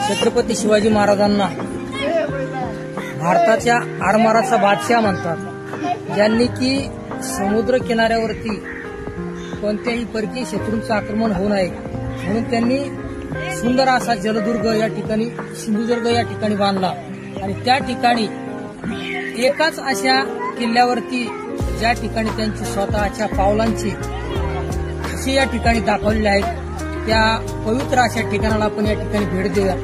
छत्रपती शिवाजी महाराजांना भारताच्या आरमाराचा बादशाह म्हणतात, ज्यांनी की समुद्र किनाऱ्यावरती कोणत्याही परकीय शत्रूंचं आक्रमण होऊ नये म्हणून त्यांनी सुंदर असा जलदुर्ग या ठिकाणी, सिंधुदुर्ग या ठिकाणी बांधला. आणि त्या ठिकाणी एकाच अशा किल्ल्यावरती ज्या ठिकाणी त्यांची स्वतःच्या पावलांची अशी या ठिकाणी दाखवलेली आहेत, त्या पवित्र अशा ठिकाणाला आपण या ठिकाणी भेट देऊया.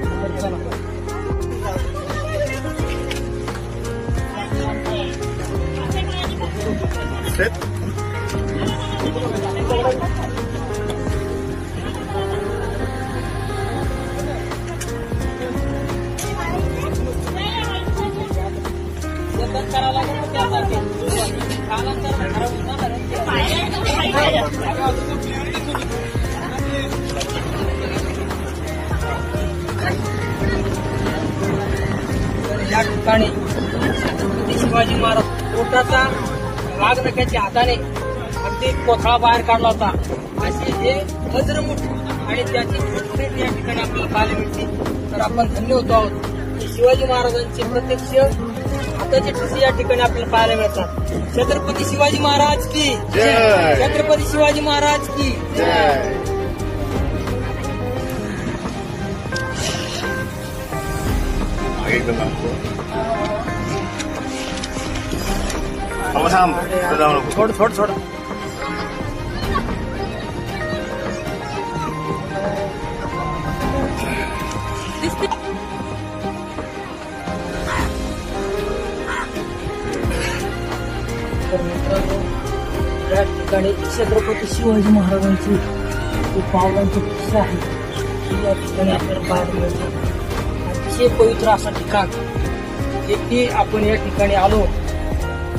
या ठिकाणी छत्रपती शिवाजी महाराज पोटाचा वाघनख्याच्या हाताने अगदी कोथळा बाहेर काढला होता. असे हे वज्रमुठ आणि त्याची फुटप्रिंट या ठिकाणी आपल्याला पाहायला मिळते. तर आपण धन्य होतो आहोत की शिवाजी महाराजांचे प्रत्यक्ष हाताचे ठसे या ठिकाणी आपल्याला पाहायला मिळतात. छत्रपती शिवाजी महाराज की जय. छत्रपती शिवाजी महाराज की जय. छोड़ या ठिकाणी छत्रपती शिवाजी महाराजांची पावलांची ठसे आहे ती या ठिकाणी आपल्याला पाहायला मिळते. अतिशय पवित्र असं ठिकाण जे की आपण या ठिकाणी आलो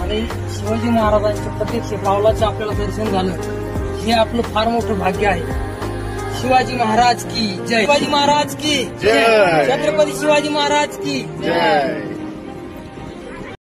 आणि शिवाजी महाराजांच्या प्रत्यक्ष पावलाचं आपल्याला दर्शन झालं, हे आपलं फार मोठं भाग्य आहे. शिवाजी महाराज की जय. शिवाजी महाराज की जय. छत्रपती शिवाजी महाराज की जय.